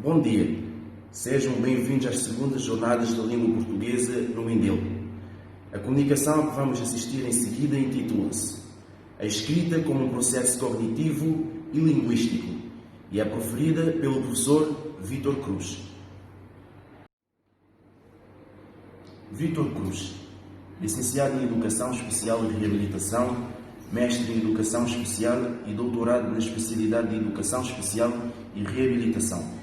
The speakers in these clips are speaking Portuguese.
Bom dia, sejam bem-vindos às segundas jornadas da língua portuguesa no Mindelo. A comunicação a que vamos assistir em seguida intitula-se A Escrita como um Processo Cognitivo e Linguístico e é proferida pelo professor Vítor Cruz. Vítor Cruz, licenciado em Educação Especial e Reabilitação, mestre em Educação Especial e doutorado na especialidade de Educação Especial e Reabilitação.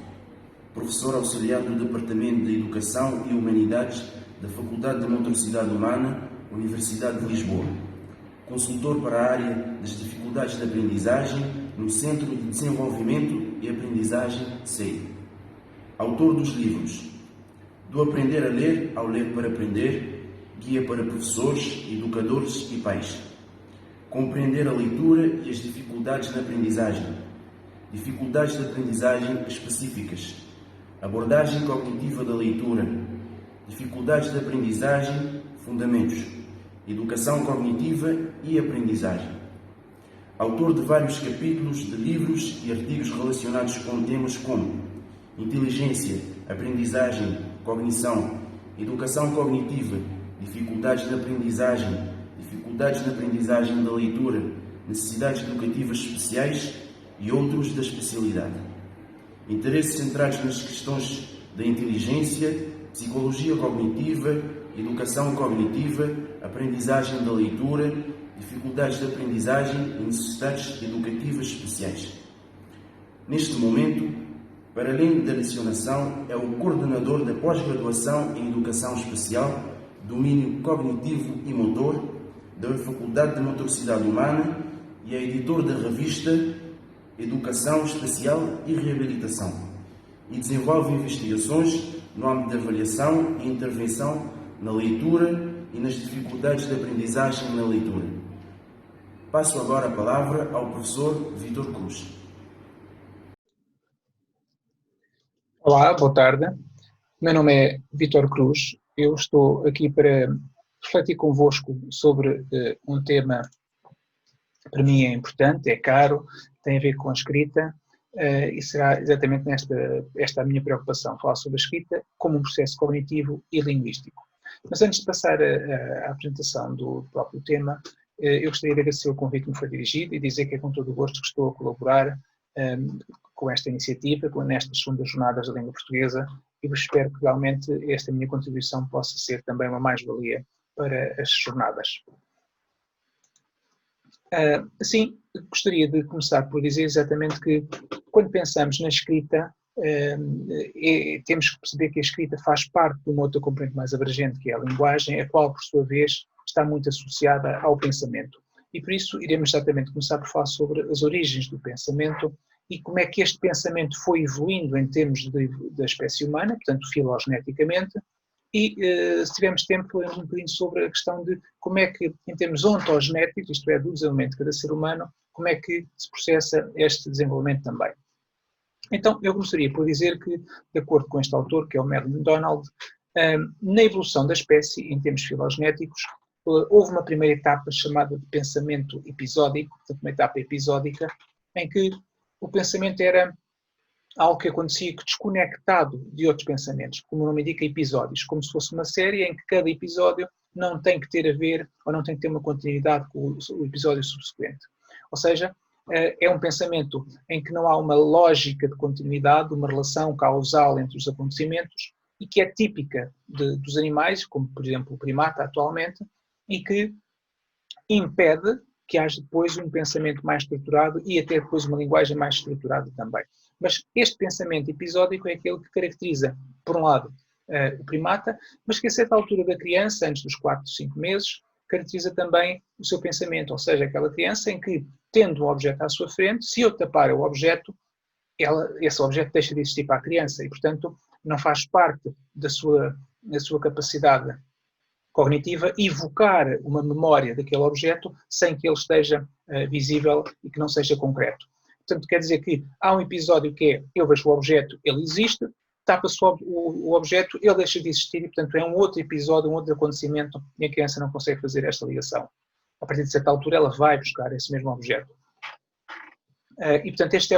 Professor auxiliar do Departamento de Educação e Humanidades da Faculdade de Motricidade Humana, Universidade de Lisboa. Consultor para a área das dificuldades de aprendizagem no Centro de Desenvolvimento e Aprendizagem CEI. Autor dos livros Do Aprender a Ler ao Ler para Aprender, Guia para Professores, Educadores e Pais. Compreender a leitura e as dificuldades na aprendizagem. Dificuldades de aprendizagem específicas. Abordagem cognitiva da leitura. Dificuldades de aprendizagem, fundamentos. Educação cognitiva e aprendizagem. Autor de vários capítulos de livros e artigos relacionados com temas como inteligência, aprendizagem, cognição, educação cognitiva, dificuldades na aprendizagem da leitura, necessidades educativas especiais e outros da especialidade. Interesses centrados nas questões da inteligência, psicologia cognitiva, educação cognitiva, aprendizagem da leitura, dificuldades de aprendizagem e necessidades educativas especiais. Neste momento, para além da lecionação, é o coordenador da pós-graduação em Educação Especial, domínio cognitivo e motor, da Faculdade de Motricidade Humana e é editor da revista Educação Especial e Reabilitação e desenvolve investigações no âmbito de avaliação e intervenção na leitura e nas dificuldades de aprendizagem na leitura. Passo agora a palavra ao professor Vítor Cruz. Olá, boa tarde. Meu nome é Vítor Cruz. Eu estou aqui para refletir convosco sobre um tema que para mim é importante, é caro, tem a ver com a escrita e será exatamente esta a minha preocupação, falar sobre a escrita como um processo cognitivo e linguístico. Mas antes de passar à apresentação do próprio tema, eu gostaria de agradecer o convite que me foi dirigido e dizer que é com todo o gosto que estou a colaborar com esta iniciativa, nestas segundas jornadas da língua portuguesa e espero que realmente esta minha contribuição possa ser também uma mais-valia para as jornadas. Assim, gostaria de começar por dizer exatamente que quando pensamos na escrita, temos que perceber que a escrita faz parte de uma outra componente mais abrangente, que é a linguagem, a qual, por sua vez, está muito associada ao pensamento. E por isso iremos exatamente começar por falar sobre as origens do pensamento e como é que este pensamento foi evoluindo em termos da espécie humana, portanto, filogeneticamente, e, se tivermos tempo, falaremos um bocadinho sobre a questão de como é que, em termos ontogenéticos, isto é, do desenvolvimento de cada ser humano, como é que se processa este desenvolvimento também. Então, eu gostaria por dizer que, de acordo com este autor, que é o Merlin Donald, na evolução da espécie, em termos filogenéticos, houve uma primeira etapa chamada de pensamento episódico, portanto, uma etapa episódica, em que o pensamento era algo que acontecia desconectado de outros pensamentos, como o nome indica, episódios, como se fosse uma série em que cada episódio não tem que ter a ver, ou não tem que ter uma continuidade com o episódio subsequente. Ou seja, é um pensamento em que não há uma lógica de continuidade, uma relação causal entre os acontecimentos, e que é típica dos animais, como por exemplo o primata atualmente, e que impede que haja depois um pensamento mais estruturado e até depois uma linguagem mais estruturada também. Mas este pensamento episódico é aquele que caracteriza, por um lado, o primata, mas que a certa altura da criança, antes dos 4, 5 meses, caracteriza também o seu pensamento, ou seja, aquela criança em que, tendo um objeto à sua frente, se eu tapar o objeto, esse objeto deixa de existir para a criança e, portanto, não faz parte da sua capacidade cognitiva evocar uma memória daquele objeto sem que ele esteja visível e que não seja concreto. Portanto, quer dizer que há um episódio que é, eu vejo o objeto, ele existe, tapa-se o objeto, ele deixa de existir e, portanto, é um outro episódio, um outro acontecimento e a criança não consegue fazer esta ligação. A partir de certa altura, ela vai buscar esse mesmo objeto. E, portanto, esta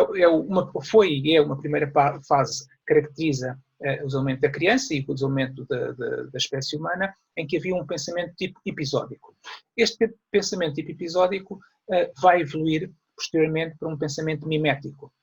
foi e é uma primeira fase caracteriza o desenvolvimento da criança e o desenvolvimento da espécie humana, em que havia um pensamento tipo episódico. Este pensamento tipo episódico vai evoluir posteriormente para um pensamento mimético,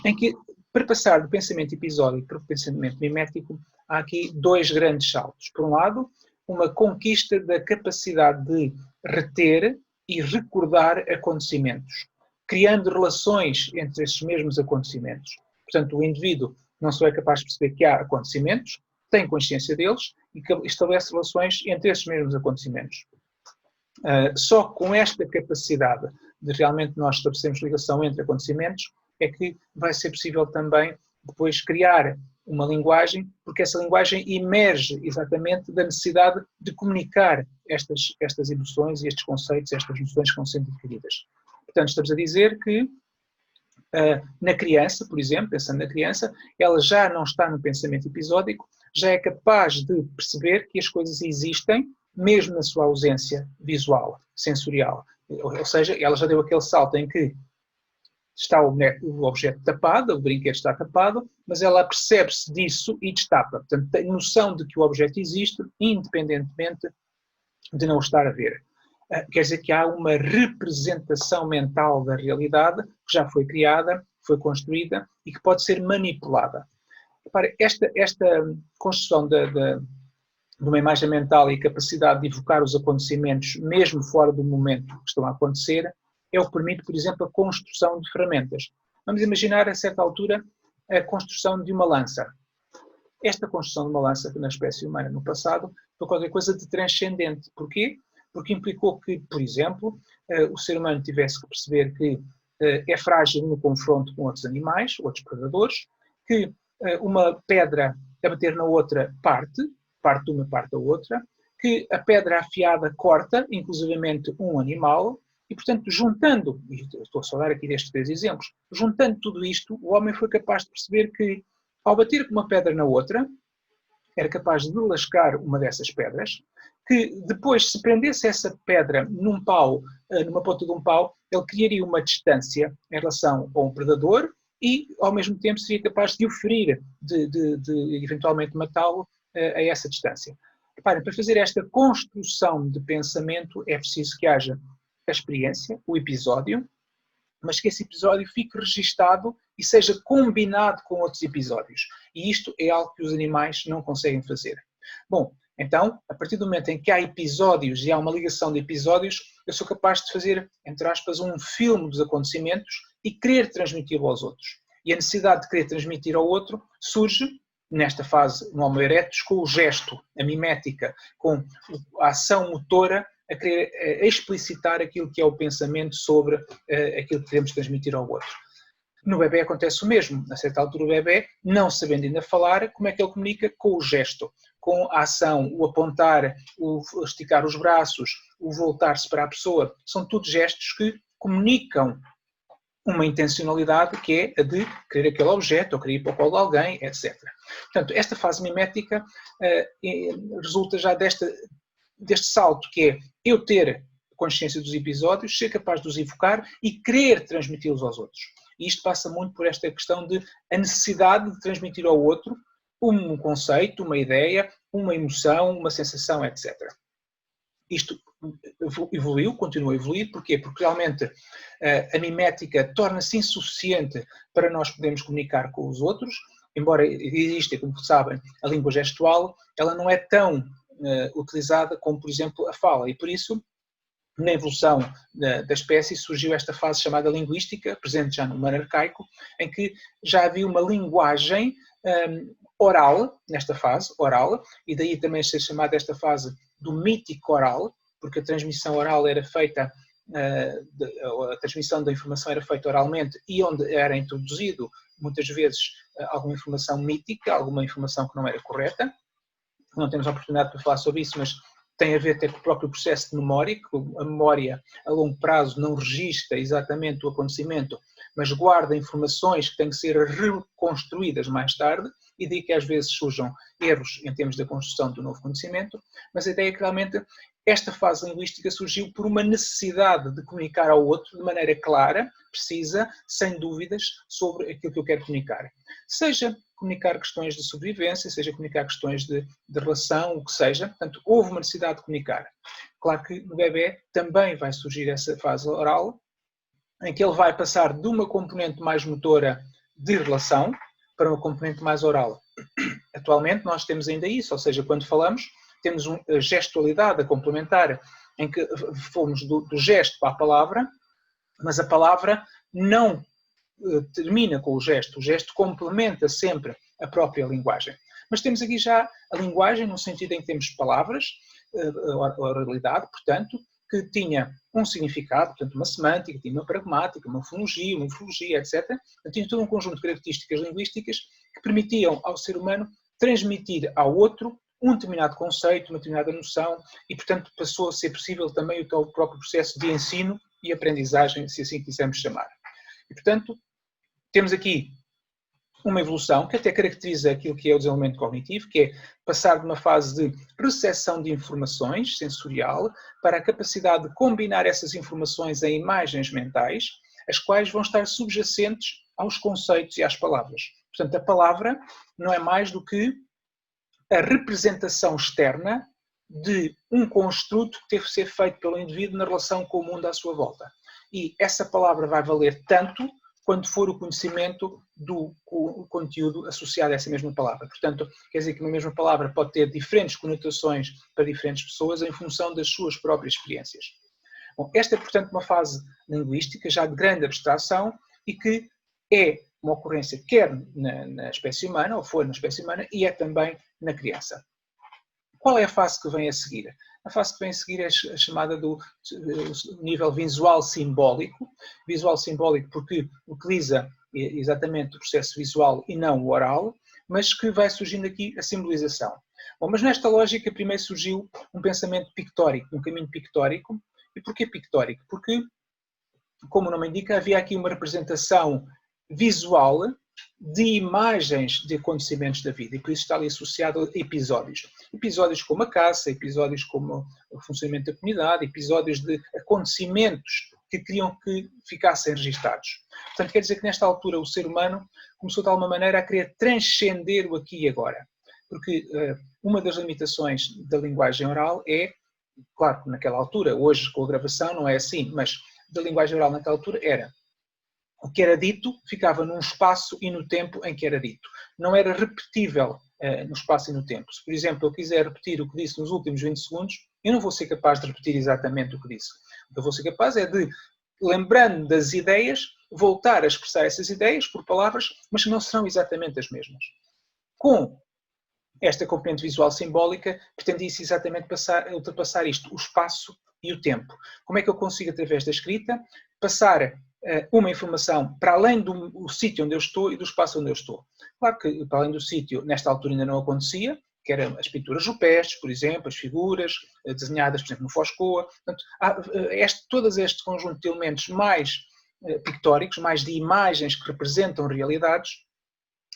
em que, para passar do pensamento episódico para o pensamento mimético, há aqui dois grandes saltos. Por um lado, uma conquista da capacidade de reter e recordar acontecimentos, criando relações entre esses mesmos acontecimentos. Portanto, o indivíduo não só é capaz de perceber que há acontecimentos, tem consciência deles e estabelece relações entre esses mesmos acontecimentos. Só com esta capacidade de realmente nós estabelecermos ligação entre acontecimentos é que vai ser possível também depois criar uma linguagem, porque essa linguagem emerge exatamente da necessidade de comunicar estas emoções e estes conceitos, estas noções que vão sendo adquiridas. Portanto, estamos a dizer que na criança, por exemplo, pensando na criança, ela já não está no pensamento episódico, já é capaz de perceber que as coisas existem, mesmo na sua ausência visual, sensorial. Ou seja, ela já deu aquele salto em que está o objeto tapado, o brinquedo está tapado, mas ela percebe-se disso e destapa. Portanto, tem noção de que o objeto existe, independentemente de não o estar a ver. Quer dizer que há uma representação mental da realidade que já foi criada, foi construída e que pode ser manipulada. Repare, esta construção de uma imagem mental e a capacidade de evocar os acontecimentos mesmo fora do momento que estão a acontecer é o que permite, por exemplo, a construção de ferramentas. Vamos imaginar, a certa altura, a construção de uma lança. Esta construção de uma lança na espécie humana no passado foi qualquer coisa de transcendente. Porquê? Porque implicou que, por exemplo, o ser humano tivesse que perceber que é frágil no confronto com outros animais, outros predadores, que uma pedra a bater na outra parte de uma, parte da outra, que a pedra afiada corta, inclusivamente um animal, e, portanto, juntando, e estou a falar aqui destes 3 exemplos, juntando tudo isto, o homem foi capaz de perceber que, ao bater uma pedra na outra, era capaz de lascar uma dessas pedras, que depois, se prendesse essa pedra num pau, numa ponta de um pau, ele criaria uma distância em relação a um predador e, ao mesmo tempo, seria capaz de o ferir, de eventualmente matá-lo a essa distância. Reparem, para fazer esta construção de pensamento é preciso que haja a experiência, o episódio, mas que esse episódio fique registado e seja combinado com outros episódios. E isto é algo que os animais não conseguem fazer. Bom, então, a partir do momento em que há episódios e há uma ligação de episódios, eu sou capaz de fazer, entre aspas, um filme dos acontecimentos e querer transmiti-lo aos outros. E a necessidade de querer transmitir ao outro surge, nesta fase no Homo erectus, com o gesto, a mimética, com a ação motora, a querer explicitar aquilo que é o pensamento sobre aquilo que queremos transmitir ao outro. No bebê acontece o mesmo. A certa altura o bebê, não sabendo ainda falar, como é que ele comunica? Com o gesto, com a ação, o apontar, o esticar os braços, o voltar-se para a pessoa. São tudo gestos que comunicam uma intencionalidade que é a de querer aquele objeto, ou querer ir para o colo de alguém, etc. Portanto, esta fase mimética resulta já deste salto, que é eu ter consciência dos episódios, ser capaz de os evocar e querer transmiti-los aos outros. E isto passa muito por esta questão de a necessidade de transmitir ao outro um conceito, uma ideia, uma emoção, uma sensação, etc. Isto evoluiu, continua a evoluir. Porquê? Porque realmente a mimética torna-se insuficiente para nós podermos comunicar com os outros. Embora exista, como sabem, a língua gestual, ela não é tão utilizada como, por exemplo, a fala. E por isso, na evolução da espécie, surgiu esta fase chamada linguística, presente já no humano arcaico, em que já havia uma linguagem oral, nesta fase, oral, e daí também ser chamada esta fase do mítico oral, porque a transmissão oral era feita, a transmissão da informação era feita oralmente e onde era introduzido, muitas vezes, alguma informação mítica, alguma informação que não era correta. Não temos a oportunidade para falar sobre isso, mas tem a ver até com o próprio processo de memória, que a memória a longo prazo não registra exatamente o acontecimento, mas guarda informações que têm que ser reconstruídas mais tarde, e daí que às vezes surjam erros em termos da construção do novo conhecimento, mas a ideia é que realmente esta fase linguística surgiu por uma necessidade de comunicar ao outro de maneira clara, precisa, sem dúvidas, sobre aquilo que eu quero comunicar. Seja comunicar questões de sobrevivência, seja comunicar questões de relação, o que seja. Portanto, houve uma necessidade de comunicar. Claro que no bebê também vai surgir essa fase oral, em que ele vai passar de uma componente mais motora de relação para uma componente mais oral. Atualmente nós temos ainda isso, ou seja, quando falamos, temos a gestualidade a complementar, em que fomos do gesto para a palavra, mas a palavra não termina com o gesto complementa sempre a própria linguagem. Mas temos aqui já a linguagem no sentido em que temos palavras, a oralidade, portanto, que tinha um significado, portanto, uma semântica, tinha uma pragmática, uma fonologia, uma morfologia, etc. Tinha todo um conjunto de características linguísticas que permitiam ao ser humano transmitir ao outro um determinado conceito, uma determinada noção, e, portanto, passou a ser possível também o próprio processo de ensino e aprendizagem, se assim quisermos chamar. E, portanto, temos aqui uma evolução que até caracteriza aquilo que é o desenvolvimento cognitivo, que é passar de uma fase de recepção de informações sensorial para a capacidade de combinar essas informações em imagens mentais, as quais vão estar subjacentes aos conceitos e às palavras. Portanto, a palavra não é mais do que a representação externa de um construto que teve que ser feito pelo indivíduo na relação com o mundo à sua volta. E essa palavra vai valer tanto quanto for o conhecimento do conteúdo associado a essa mesma palavra. Portanto, quer dizer que uma mesma palavra pode ter diferentes conotações para diferentes pessoas em função das suas próprias experiências. Bom, esta é, portanto, uma fase linguística já de grande abstração e que é uma ocorrência quer na espécie humana, ou foi na espécie humana, e é também na criança. Qual é a fase que vem a seguir? A fase que vem a seguir é a chamada do nível visual simbólico. Visual simbólico porque utiliza exatamente o processo visual e não o oral, mas que vai surgindo aqui a simbolização. Bom, mas nesta lógica primeiro surgiu um pensamento pictórico, um caminho pictórico. E porquê pictórico? Porque, como o nome indica, havia aqui uma representação visual de imagens de acontecimentos da vida, e por isso está ali associado a episódios. Episódios como a caça, episódios como o funcionamento da comunidade, episódios de acontecimentos que queriam que ficassem registados. Portanto, quer dizer que nesta altura o ser humano começou de alguma maneira a querer transcender o aqui e agora. Porque uma das limitações da linguagem oral é, claro que naquela altura, hoje com a gravação não é assim, mas da linguagem oral naquela altura era o que era dito ficava num espaço e no tempo em que era dito. Não era repetível no espaço e no tempo. Se, por exemplo, eu quiser repetir o que disse nos últimos 20 segundos, eu não vou ser capaz de repetir exatamente o que disse. O que eu vou ser capaz é de, lembrando das ideias, voltar a expressar essas ideias por palavras, mas que não serão exatamente as mesmas. Com esta componente visual simbólica, pretendia-se exatamente ultrapassar isto, o espaço e o tempo. Como é que eu consigo, através da escrita, passar uma informação para além do sítio onde eu estou e do espaço onde eu estou? Claro que, para além do sítio, nesta altura ainda não acontecia, que eram as pinturas rupestres, por exemplo, as figuras desenhadas, por exemplo, no Foscoa. Portanto, todo este conjunto de elementos mais pictóricos, mais de imagens que representam realidades,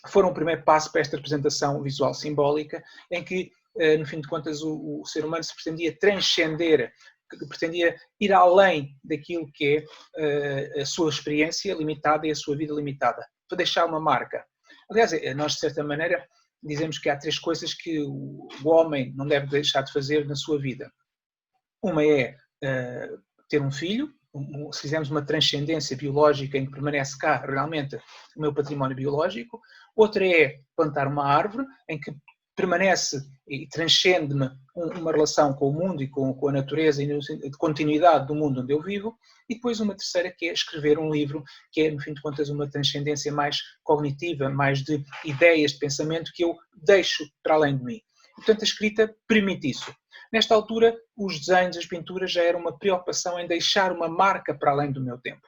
foram o primeiro passo para esta representação visual simbólica, em que, no fim de contas, o ser humano se pretendia transcender, pretendia ir além daquilo que é a sua experiência limitada e a sua vida limitada, para deixar uma marca. Aliás, nós, de certa maneira, dizemos que há 3 coisas que o homem não deve deixar de fazer na sua vida. Uma é ter um filho, se fizermos uma transcendência biológica em que permanece cá realmente o meu património biológico. Outra é plantar uma árvore em que permanece e transcende-me uma relação com o mundo e com a natureza e de continuidade do mundo onde eu vivo. E depois uma terceira que é escrever um livro, que é, no fim de contas, uma transcendência mais cognitiva, mais de ideias, de pensamento que eu deixo para além de mim. E, portanto, a escrita permite isso. Nesta altura, os desenhos, as pinturas já eram uma preocupação em deixar uma marca para além do meu tempo.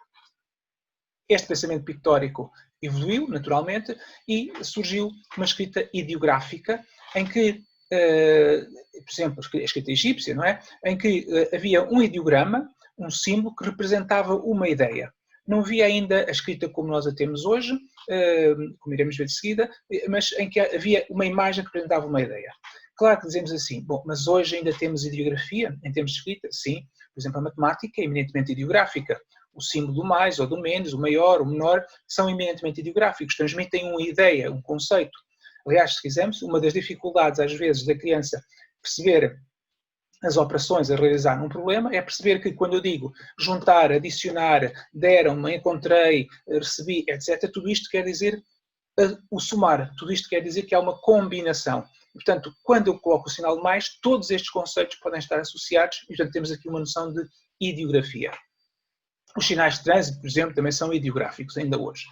Este pensamento pictórico evoluiu, naturalmente, e surgiu uma escrita ideográfica em que, por exemplo, a escrita egípcia, não é? Em que havia um ideograma, um símbolo que representava uma ideia. não havia ainda a escrita como nós a temos hoje, como iremos ver de seguida, mas em que havia uma imagem que apresentava uma ideia. Claro que dizemos assim, bom, mas hoje ainda temos ideografia em termos de escrita? Sim. Por exemplo, a matemática é eminentemente ideográfica. O símbolo do mais ou do menos, o maior, o menor, são eminentemente ideográficos, transmitem uma ideia, um conceito. Aliás, se quisermos, uma das dificuldades, às vezes, da criança perceber as operações a realizar num problema é perceber que quando eu digo juntar, adicionar, deram-me, encontrei, recebi, etc., tudo isto quer dizer o somar, tudo isto quer dizer que há uma combinação. E, portanto, quando eu coloco o sinal de mais, todos estes conceitos podem estar associados e, portanto, temos aqui uma noção de ideografia. Os sinais de trânsito, por exemplo, também são ideográficos, ainda hoje.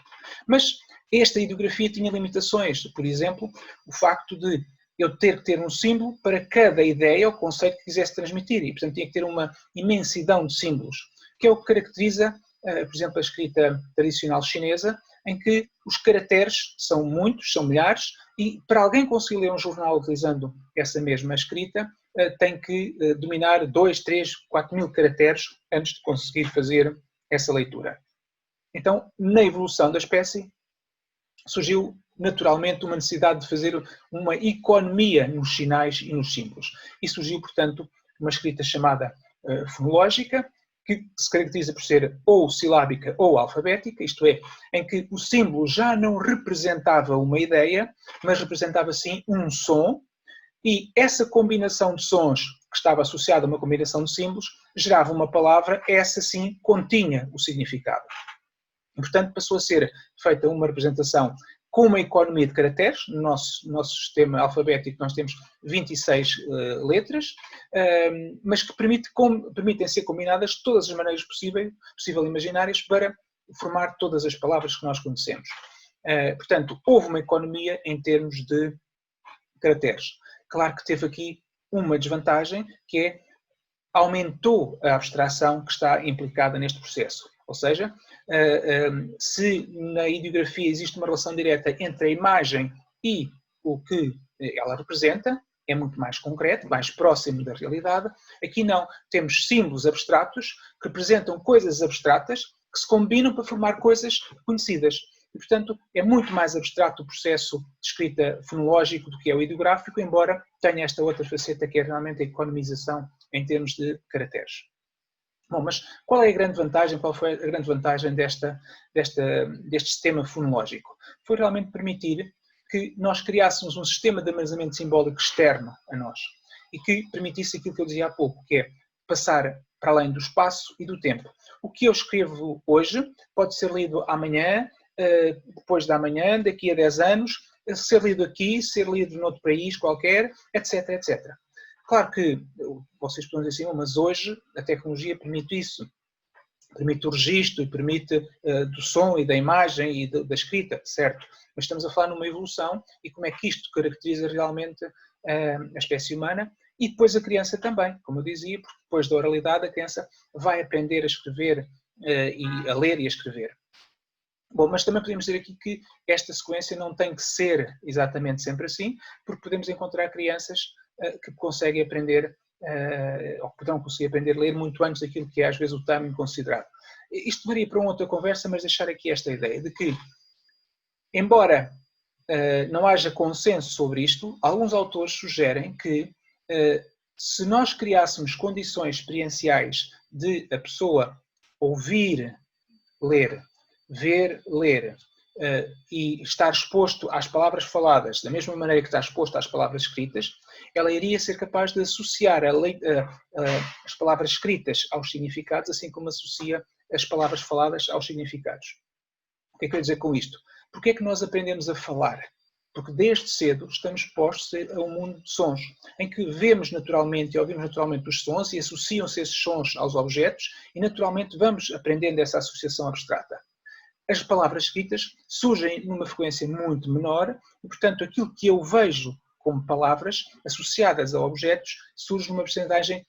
Mas esta ideografia tinha limitações. Por exemplo, o facto de eu ter que ter um símbolo para cada ideia ou conceito que quisesse transmitir. E, portanto, tinha que ter uma imensidão de símbolos, que é o que caracteriza, por exemplo, a escrita tradicional chinesa, em que os caracteres são muitos, são milhares, e para alguém conseguir ler um jornal utilizando essa mesma escrita, tem que dominar 2, 3, 4 mil caracteres antes de conseguir fazer essa leitura. Então, na evolução da espécie, surgiu naturalmente uma necessidade de fazer uma economia nos sinais e nos símbolos. E surgiu, portanto, uma escrita chamada fonológica, que se caracteriza por ser ou silábica ou alfabética, isto é, em que o símbolo já não representava uma ideia, mas representava sim um som, e essa combinação de sons que estava associada a uma combinação de símbolos gerava uma palavra, essa sim continha o significado. E, portanto, passou a ser feita uma representação com uma economia de caracteres. No nosso sistema alfabético nós temos 26 letras, mas que permitem ser combinadas de todas as maneiras possível imaginárias para formar todas as palavras que nós conhecemos. Portanto, houve uma economia em termos de caracteres. Claro que teve aqui uma desvantagem, que é aumentou a abstração que está implicada neste processo. Ou seja, se na ideografia existe uma relação direta entre a imagem e o que ela representa, é muito mais concreto, mais próximo da realidade. Aqui não. Temos símbolos abstratos que representam coisas abstratas que se combinam para formar coisas conhecidas. E, portanto, é muito mais abstrato o processo de escrita fonológico do que é o ideográfico, embora tenha esta outra faceta que é realmente a economização em termos de caracteres. Bom, mas qual é a grande vantagem, qual foi a grande vantagem deste sistema fonológico? Foi realmente permitir que nós criássemos um sistema de armazenamento simbólico externo a nós e que permitisse aquilo que eu dizia há pouco, que é passar para além do espaço e do tempo. O que eu escrevo hoje pode ser lido amanhã, depois de amanhã, daqui a 10 anos, ser lido aqui, ser lido noutro país qualquer, etc, etc. Claro que vocês podem dizer assim, mas hoje a tecnologia permite isso, permite o registro e permite do som e da imagem e da escrita, certo? Mas estamos a falar numa evolução e como é que isto caracteriza realmente a espécie humana e depois a criança também, como eu dizia, porque depois da oralidade a criança vai aprender a escrever e a ler e a escrever. Bom, mas também podemos dizer aqui que esta sequência não tem que ser exatamente sempre assim, porque podemos encontrar crianças que conseguem aprender, ou que poderão conseguir aprender a ler muito antes daquilo que é às vezes o timing considerado. Isto varia para uma outra conversa, mas deixar aqui esta ideia de que, embora não haja consenso sobre isto, alguns autores sugerem que se nós criássemos condições experienciais de a pessoa ouvir, ler, ver, ler e estar exposto às palavras faladas da mesma maneira que está exposto às palavras escritas, ela iria ser capaz de associar as palavras escritas aos significados, assim como associa as palavras faladas aos significados. O que é que eu quero dizer com isto? Porque é que nós aprendemos a falar? Porque desde cedo estamos expostos a um mundo de sons, em que vemos naturalmente e ouvimos naturalmente os sons e associam-se esses sons aos objetos e naturalmente vamos aprendendo essa associação abstrata. As palavras escritas surgem numa frequência muito menor e, portanto, aquilo que eu vejo como palavras associadas a objetos surge numa percentagem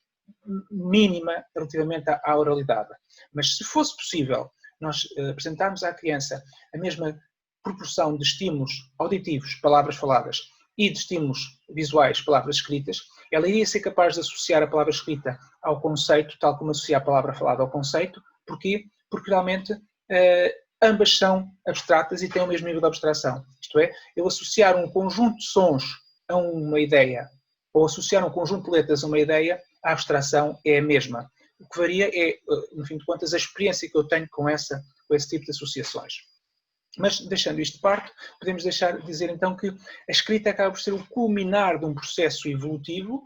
mínima relativamente à oralidade. Mas se fosse possível nós apresentarmos à criança a mesma proporção de estímulos auditivos, palavras faladas, e de estímulos visuais, palavras escritas, ela iria ser capaz de associar a palavra escrita ao conceito, tal como associar a palavra falada ao conceito. Porquê? Porque realmente ambas são abstratas e têm o mesmo nível de abstração. Isto é, eu associar um conjunto de sons a uma ideia, ou associar um conjunto de letras a uma ideia, a abstração é a mesma. O que varia é, no fim de contas, a experiência que eu tenho com esse tipo de associações. Mas, deixando isto de parte, podemos dizer então que a escrita acaba por ser o culminar de um processo evolutivo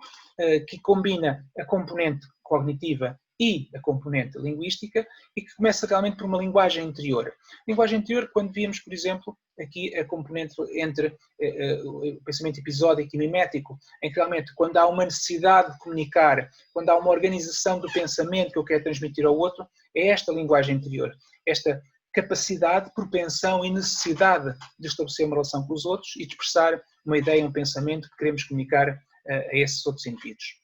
que combina a componente cognitiva e a componente linguística e que começa realmente por uma linguagem interior. Linguagem interior, quando víamos, por exemplo, aqui a componente entre o pensamento episódico e mimético, em que realmente quando há uma necessidade de comunicar, quando há uma organização do pensamento que eu quero transmitir ao outro, é esta linguagem interior, esta capacidade, propensão e necessidade de estabelecer uma relação com os outros e de expressar uma ideia, um pensamento que queremos comunicar a esses outros indivíduos.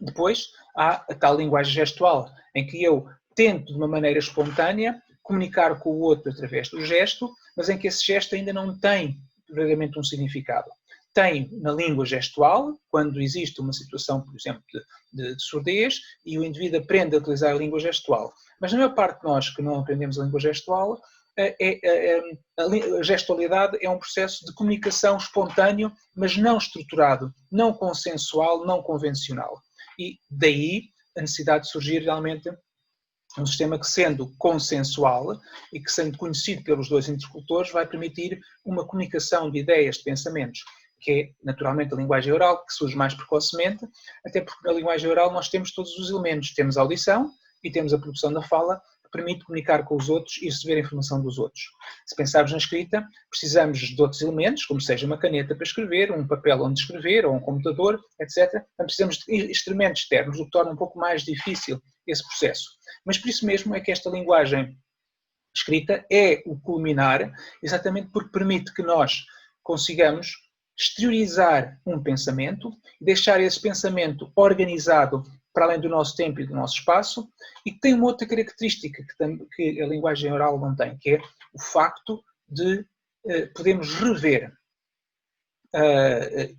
Depois há a tal linguagem gestual, em que eu tento de uma maneira espontânea comunicar com o outro através do gesto, mas em que esse gesto ainda não tem verdadeiramente um significado. Tem na língua gestual, quando existe uma situação, por exemplo, de surdez, e o indivíduo aprende a utilizar a língua gestual. Mas na maior parte de nós que não aprendemos a língua gestual, a gestualidade é um processo de comunicação espontâneo, mas não estruturado, não consensual, não convencional. E daí a necessidade de surgir realmente um sistema que, sendo consensual e que sendo conhecido pelos dois interlocutores, vai permitir uma comunicação de ideias, de pensamentos, que é naturalmente a linguagem oral, que surge mais precocemente, até porque na linguagem oral nós temos todos os elementos. Temos a audição e temos a produção da fala, que permite comunicar com os outros e receber a informação dos outros. Se pensarmos na escrita, precisamos de outros elementos, como seja uma caneta para escrever, um papel onde escrever, ou um computador, etc. Então precisamos de instrumentos externos, o que torna um pouco mais difícil esse processo. Mas por isso mesmo é que esta linguagem escrita é o culminar, exatamente porque permite que nós consigamos exteriorizar um pensamento, deixar esse pensamento organizado para além do nosso tempo e do nosso espaço, e que tem uma outra característica que a linguagem oral não tem, que é o facto de podermos rever.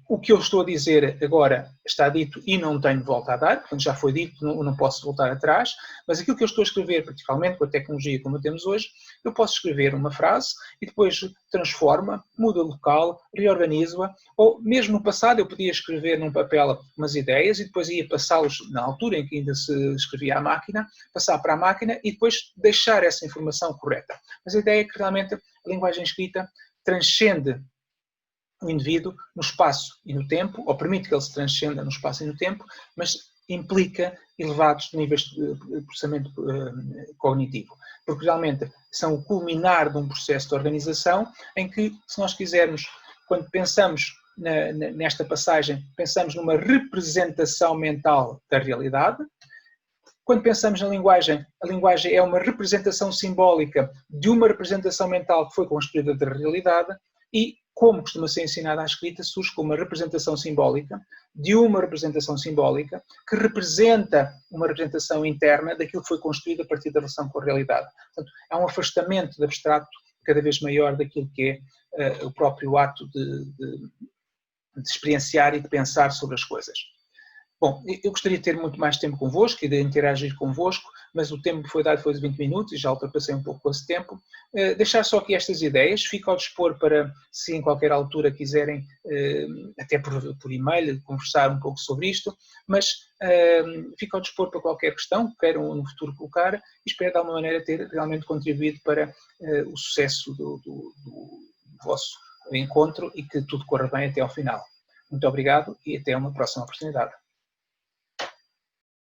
O que eu estou a dizer agora está dito e não tenho volta a dar, portanto já foi dito, não posso voltar atrás, mas aquilo que eu estou a escrever, particularmente com a tecnologia como a temos hoje, eu posso escrever uma frase e depois transforma, muda o local, reorganizo-a, ou mesmo no passado eu podia escrever num papel umas ideias e depois ia passá-los, na altura em que ainda se escrevia à máquina, passar para a máquina e depois deixar essa informação correta. Mas a ideia é que realmente a linguagem escrita transcende o indivíduo no espaço e no tempo, ou permite que ele se transcenda no espaço e no tempo, mas implica elevados níveis de processamento cognitivo, porque realmente são o culminar de um processo de organização em que, se nós quisermos, quando pensamos nesta passagem, pensamos numa representação mental da realidade. Quando pensamos na linguagem, a linguagem é uma representação simbólica de uma representação mental que foi construída da realidade e, como costuma ser ensinada à escrita, surge como uma representação simbólica de uma representação simbólica que representa uma representação interna daquilo que foi construído a partir da relação com a realidade. Portanto, há um afastamento de abstrato cada vez maior daquilo que é o próprio ato de experienciar e de pensar sobre as coisas. Bom, eu gostaria de ter muito mais tempo convosco e de interagir convosco, mas o tempo que foi dado foi de 20 minutos e já ultrapassei um pouco esse tempo. Deixar só aqui estas ideias, fico ao dispor para, se em qualquer altura quiserem, até por e-mail, conversar um pouco sobre isto, mas fico ao dispor para qualquer questão que queiram no futuro colocar e espero de alguma maneira ter realmente contribuído para o sucesso do vosso encontro e que tudo corra bem até ao final. Muito obrigado e até uma próxima oportunidade.